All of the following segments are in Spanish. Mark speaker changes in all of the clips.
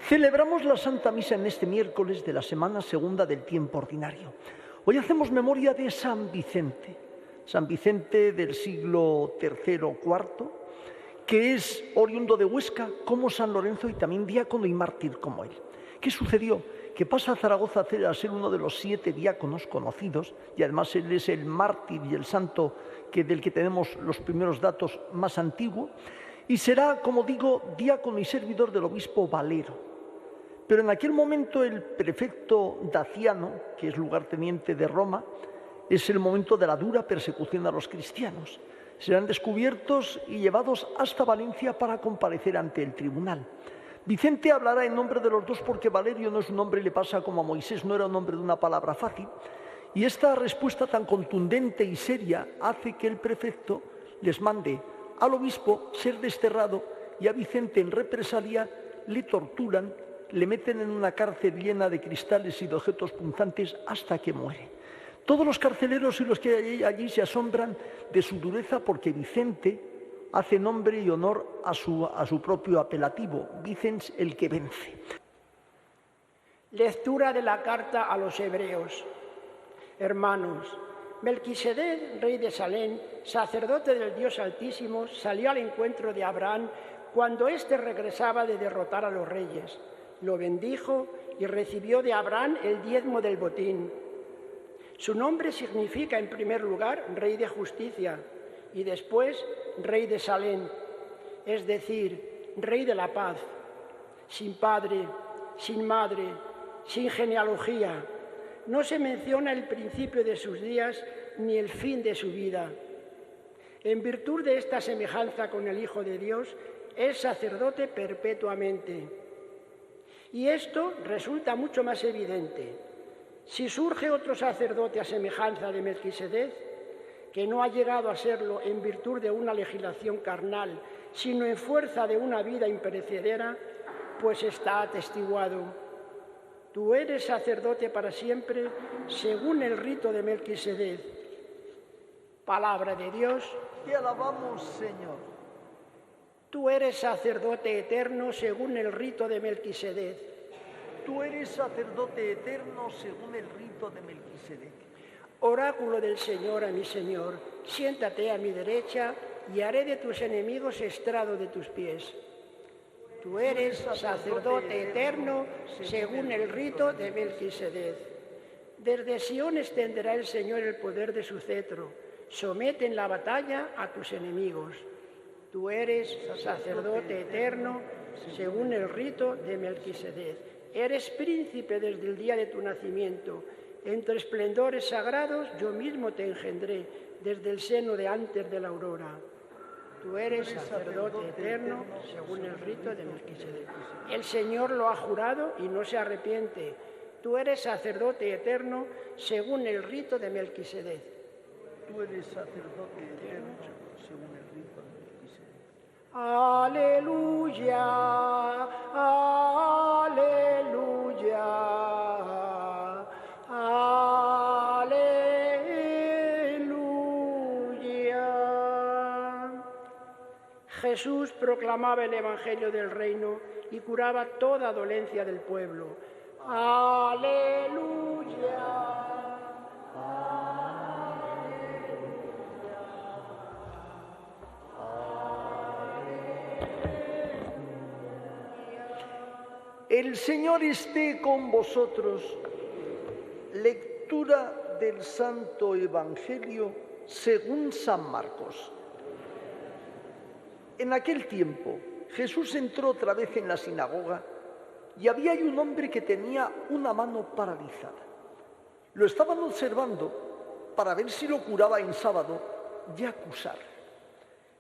Speaker 1: Celebramos la Santa Misa en este miércoles de la semana segunda del tiempo ordinario. Hoy hacemos memoria de San Vicente del siglo III o IV, que es oriundo de Huesca como San Lorenzo y también diácono y mártir como él. ¿Qué sucedió? Que pasa a Zaragoza a ser uno de los 7 diáconos conocidos, y además él es el mártir y el santo del que tenemos los primeros datos más antiguos, y será, como digo, diácono y servidor del obispo Valero. Pero en aquel momento el prefecto Daciano, que es lugarteniente de Roma, es el momento de la dura persecución a los cristianos. Serán descubiertos y llevados hasta Valencia para comparecer ante el tribunal. Vicente hablará en nombre de los dos porque Valerio no es un hombre, le pasa como a Moisés, no era un hombre de una palabra fácil. Y esta respuesta tan contundente y seria hace que el prefecto les mande al obispo ser desterrado, y a Vicente en represalia le torturan, le meten en una cárcel llena de cristales y de objetos punzantes hasta que muere. Todos los carceleros y los que hay allí se asombran de su dureza porque Vicente hace nombre y honor a su propio apelativo, Vicens el que vence.
Speaker 2: Lectura de la carta a los hebreos. Hermanos, Melquisedec, rey de Salem, sacerdote del Dios Altísimo, salió al encuentro de Abraham cuando éste regresaba de derrotar a los reyes. Lo bendijo y recibió de Abraham el diezmo del botín. Su nombre significa, en primer lugar, Rey de Justicia, y después Rey de Salem, es decir, Rey de la Paz, sin padre, sin madre, sin genealogía. No se menciona el principio de sus días ni el fin de su vida. En virtud de esta semejanza con el Hijo de Dios, es sacerdote perpetuamente. Y esto resulta mucho más evidente. Si surge otro sacerdote a semejanza de Melquisedec, que no ha llegado a serlo en virtud de una legislación carnal, sino en fuerza de una vida imperecedera, pues está atestiguado: tú eres sacerdote para siempre, según el rito de Melquisedec. Palabra de Dios.
Speaker 1: Te alabamos, Señor.
Speaker 2: Tú eres sacerdote eterno según el rito de Melquisedec.
Speaker 1: Tú eres sacerdote eterno según el rito de Melquisedec.
Speaker 2: Oráculo del Señor a mi Señor, siéntate a mi derecha y haré de tus enemigos estrado de tus pies. Tú eres sacerdote eterno según el rito de Melquisedec. Desde Sión extenderá el Señor el poder de su cetro. Somete en la batalla a tus enemigos. Tú eres sacerdote eterno según el rito de Melquisedec. Eres príncipe desde el día de tu nacimiento. Entre esplendores sagrados yo mismo te engendré desde el seno de antes de la aurora. Tú eres sacerdote eterno según el rito de Melquisedec. El Señor lo ha jurado y no se arrepiente. Tú eres sacerdote eterno según el rito de Melquisedec.
Speaker 1: Tú eres sacerdote eterno según el rito de Melquisedec.
Speaker 2: Aleluya, aleluya, aleluya. Jesús proclamaba el Evangelio del Reino y curaba toda dolencia del pueblo. Aleluya.
Speaker 1: El Señor esté con vosotros. Lectura del Santo Evangelio según San Marcos. En aquel tiempo, Jesús entró otra vez en la sinagoga y había ahí un hombre que tenía una mano paralizada. Lo estaban observando para ver si lo curaba en sábado y acusarle.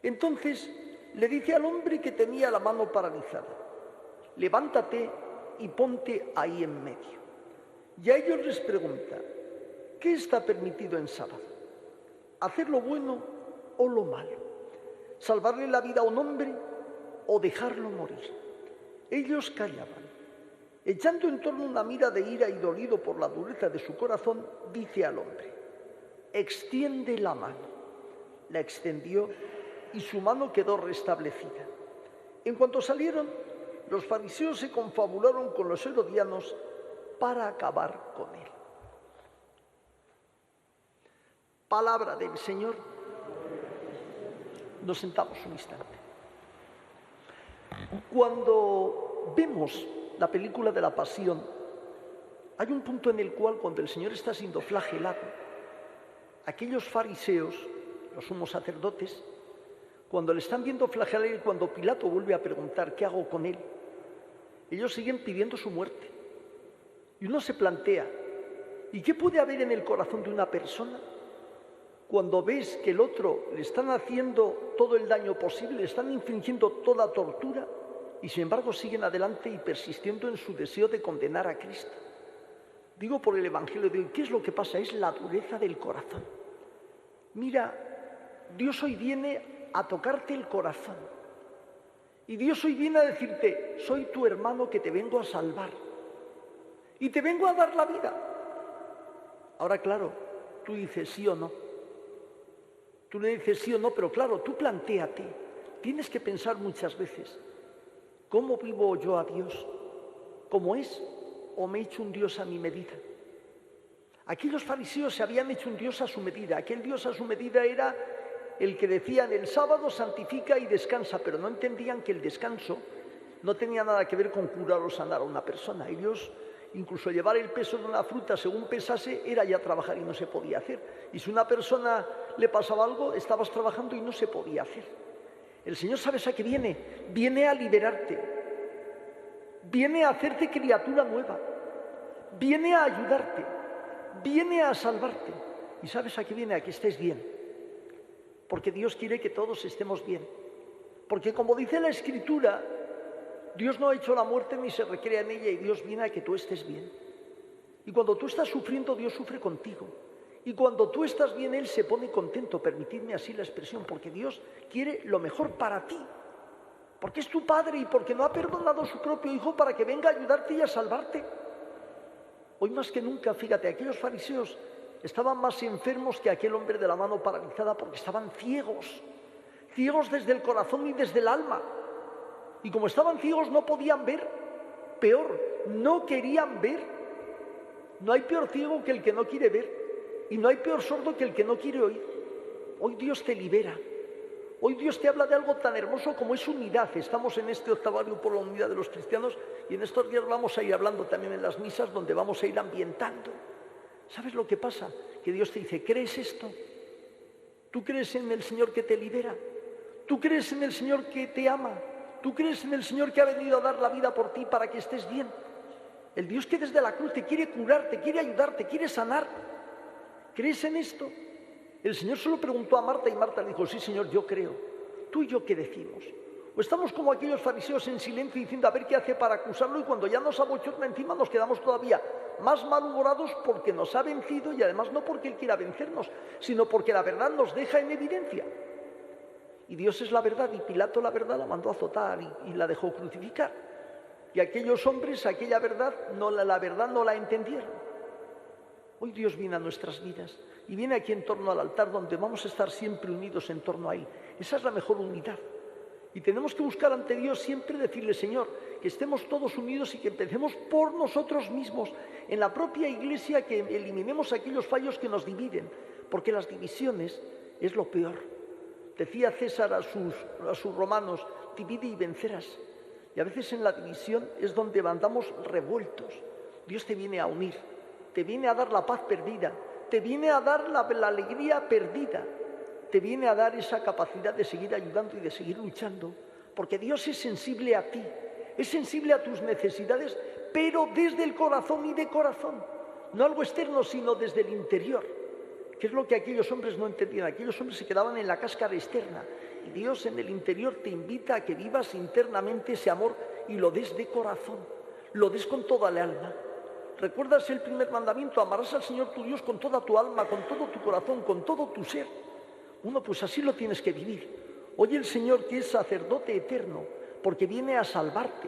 Speaker 1: Entonces le dice al hombre que tenía la mano paralizada: levántate y ponte ahí en medio. Y a ellos les pregunta: ¿qué está permitido en sábado? ¿Hacer lo bueno o lo malo? ¿Salvarle la vida a un hombre o dejarlo morir? Ellos callaban. Echando en torno una mira de ira y dolido por la dureza de su corazón, dice al hombre: extiende la mano. La extendió y su mano quedó restablecida. En cuanto salieron, los fariseos se confabularon con los herodianos para acabar con él. Palabra del Señor. Nos sentamos un instante. Cuando vemos la película de la Pasión, hay un punto en el cual, cuando el Señor está siendo flagelado, aquellos fariseos, los sumos sacerdotes, cuando le están viendo flagelar y cuando Pilato vuelve a preguntar ¿qué hago con él?, ellos siguen pidiendo su muerte. Y uno se plantea, ¿y qué puede haber en el corazón de una persona cuando ves que el otro le están haciendo todo el daño posible, le están infligiendo toda tortura y sin embargo siguen adelante y persistiendo en su deseo de condenar a Cristo? Digo por el Evangelio de hoy, ¿qué es lo que pasa? Es la dureza del corazón. Mira, Dios hoy viene a tocarte el corazón. Y Dios hoy viene a decirte, soy tu hermano que te vengo a salvar. Y te vengo a dar la vida. Ahora, claro, tú dices sí o no. Tú le dices sí o no, pero claro, tú plantéate. Tienes que pensar muchas veces, ¿cómo vivo yo a Dios? ¿Cómo es? ¿O me he hecho un Dios a mi medida? Aquellos fariseos se habían hecho un Dios a su medida. Aquel Dios a su medida era el que decían el sábado santifica y descansa, pero no entendían que el descanso no tenía nada que ver con curar o sanar a una persona. Ellos, incluso llevar el peso de una fruta según pesase, era ya trabajar y no se podía hacer. Y si a una persona le pasaba algo, estabas trabajando y no se podía hacer. El Señor, ¿sabes a qué viene? Viene a liberarte. Viene a hacerte criatura nueva. Viene a ayudarte. Viene a salvarte. ¿Y sabes a qué viene? A que estés bien. Porque Dios quiere que todos estemos bien. Porque como dice la Escritura, Dios no ha hecho la muerte ni se recrea en ella y Dios viene a que tú estés bien. Y cuando tú estás sufriendo, Dios sufre contigo. Y cuando tú estás bien, Él se pone contento, permitidme así la expresión, porque Dios quiere lo mejor para ti. Porque es tu Padre y porque no ha perdonado a su propio Hijo para que venga a ayudarte y a salvarte. Hoy más que nunca, fíjate, aquellos fariseos estaban más enfermos que aquel hombre de la mano paralizada porque estaban ciegos. Ciegos desde el corazón y desde el alma. Y como estaban ciegos no podían ver. Peor, no querían ver. No hay peor ciego que el que no quiere ver. Y no hay peor sordo que el que no quiere oír. Hoy Dios te libera. Hoy Dios te habla de algo tan hermoso como es unidad. Estamos en este octavario por la unidad de los cristianos y en estos días vamos a ir hablando también en las misas donde vamos a ir ambientando. ¿Sabes lo que pasa? Que Dios te dice, ¿crees esto? ¿Tú crees en el Señor que te libera? ¿Tú crees en el Señor que te ama? ¿Tú crees en el Señor que ha venido a dar la vida por ti para que estés bien? El Dios que desde la cruz te quiere curar, te quiere ayudar, te quiere sanar. ¿Crees en esto? El Señor solo preguntó a Marta y Marta le dijo, sí Señor, yo creo. ¿Tú y yo qué decimos? O estamos como aquellos fariseos en silencio diciendo a ver qué hace para acusarlo y cuando ya nos abochorna encima nos quedamos todavía más malhumorados porque nos ha vencido y además no porque Él quiera vencernos, sino porque la verdad nos deja en evidencia. Y Dios es la verdad y Pilato la verdad la mandó a azotar y la dejó crucificar. Y aquellos hombres aquella verdad no la entendieron. Hoy Dios viene a nuestras vidas y viene aquí en torno al altar donde vamos a estar siempre unidos en torno a Él. Esa es la mejor unidad. Y tenemos que buscar ante Dios siempre decirle, Señor, que estemos todos unidos y que empecemos por nosotros mismos, en la propia Iglesia, que eliminemos aquellos fallos que nos dividen, porque las divisiones es lo peor. Decía César a sus romanos, divide y vencerás. Y a veces en la división es donde andamos revueltos. Dios te viene a unir, te viene a dar la paz perdida, te viene a dar la alegría perdida. Te viene a dar esa capacidad de seguir ayudando y de seguir luchando, porque Dios es sensible a ti, es sensible a tus necesidades, pero desde el corazón y de corazón, no algo externo, sino desde el interior, que es lo que aquellos hombres no entendían. Aquellos hombres se quedaban en la cáscara externa, y Dios en el interior te invita a que vivas internamente ese amor y lo des de corazón, lo des con toda el alma. ¿Recuerdas el primer mandamiento? Amarás al Señor tu Dios con toda tu alma, con todo tu corazón, con todo tu ser. Bueno, pues así lo tienes que vivir. Oye el Señor que es sacerdote eterno, porque viene a salvarte.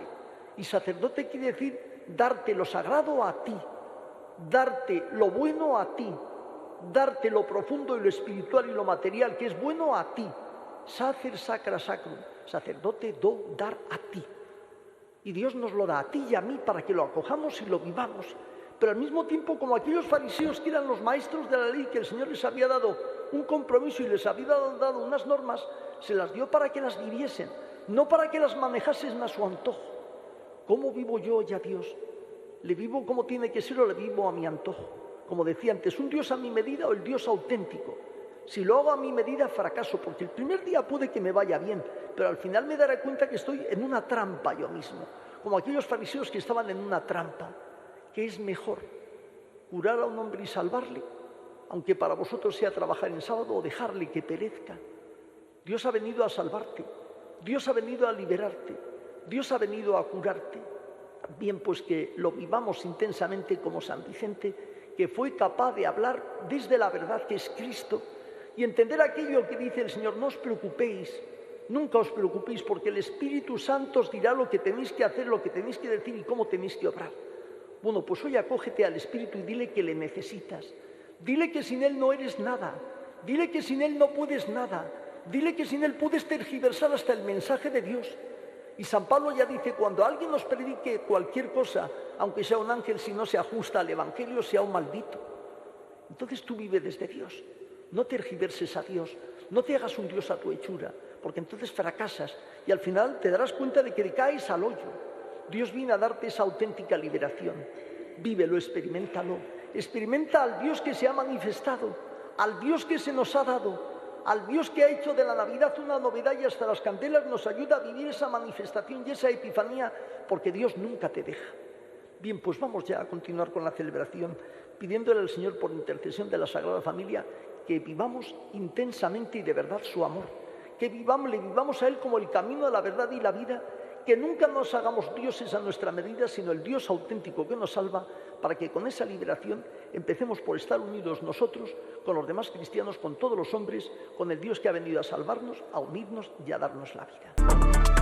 Speaker 1: Y sacerdote quiere decir darte lo sagrado a ti, darte lo bueno a ti, darte lo profundo y lo espiritual y lo material que es bueno a ti. Sacer sacra sacrum, sacerdote do dar a ti. Y Dios nos lo da a ti y a mí para que lo acojamos y lo vivamos. Pero al mismo tiempo, como aquellos fariseos que eran los maestros de la ley, que el Señor les había dado un compromiso y les había dado unas normas, se las dio para que las viviesen, no para que las manejasen a su antojo. ¿Cómo vivo yo ya a Dios? ¿Le vivo como tiene que ser o le vivo a mi antojo? Como decía antes, ¿un Dios a mi medida o el Dios auténtico? Si lo hago a mi medida, fracaso, porque el primer día puede que me vaya bien, pero al final me daré cuenta que estoy en una trampa yo mismo, como aquellos fariseos que estaban en una trampa. ¿Qué es mejor? ¿Curar a un hombre y salvarle? Aunque para vosotros sea trabajar en sábado, o dejarle que perezca. Dios ha venido a salvarte, Dios ha venido a liberarte, Dios ha venido a curarte. Bien, pues que lo vivamos intensamente como San Vicente, que fue capaz de hablar desde la verdad que es Cristo y entender aquello que dice el Señor: no os preocupéis, nunca os preocupéis, porque el Espíritu Santo os dirá lo que tenéis que hacer, lo que tenéis que decir y cómo tenéis que obrar. Bueno, pues hoy acógete al Espíritu y dile que le necesitas. Dile que sin Él no eres nada. Dile que sin Él no puedes nada. Dile que sin Él puedes tergiversar hasta el mensaje de Dios. Y San Pablo ya dice: cuando alguien nos predique cualquier cosa, aunque sea un ángel, si no se ajusta al Evangelio, sea un maldito. Entonces tú vive desde Dios. No tergiverses a Dios. No te hagas un Dios a tu hechura, porque entonces fracasas y al final te darás cuenta de que caes al hoyo. Dios viene a darte esa auténtica liberación. Vívelo, experiméntalo. Experimenta al Dios que se ha manifestado, al Dios que se nos ha dado, al Dios que ha hecho de la Navidad una novedad y hasta las candelas nos ayuda a vivir esa manifestación y esa epifanía, porque Dios nunca te deja. Bien, pues vamos ya a continuar con la celebración, pidiéndole al Señor, por intercesión de la Sagrada Familia, que vivamos intensamente y de verdad su amor, que le vivamos a Él como el camino, la verdad y la vida, que nunca nos hagamos dioses a nuestra medida, sino el Dios auténtico que nos salva, para que con esa liberación empecemos por estar unidos nosotros con los demás cristianos, con todos los hombres, con el Dios que ha venido a salvarnos, a unirnos y a darnos la vida.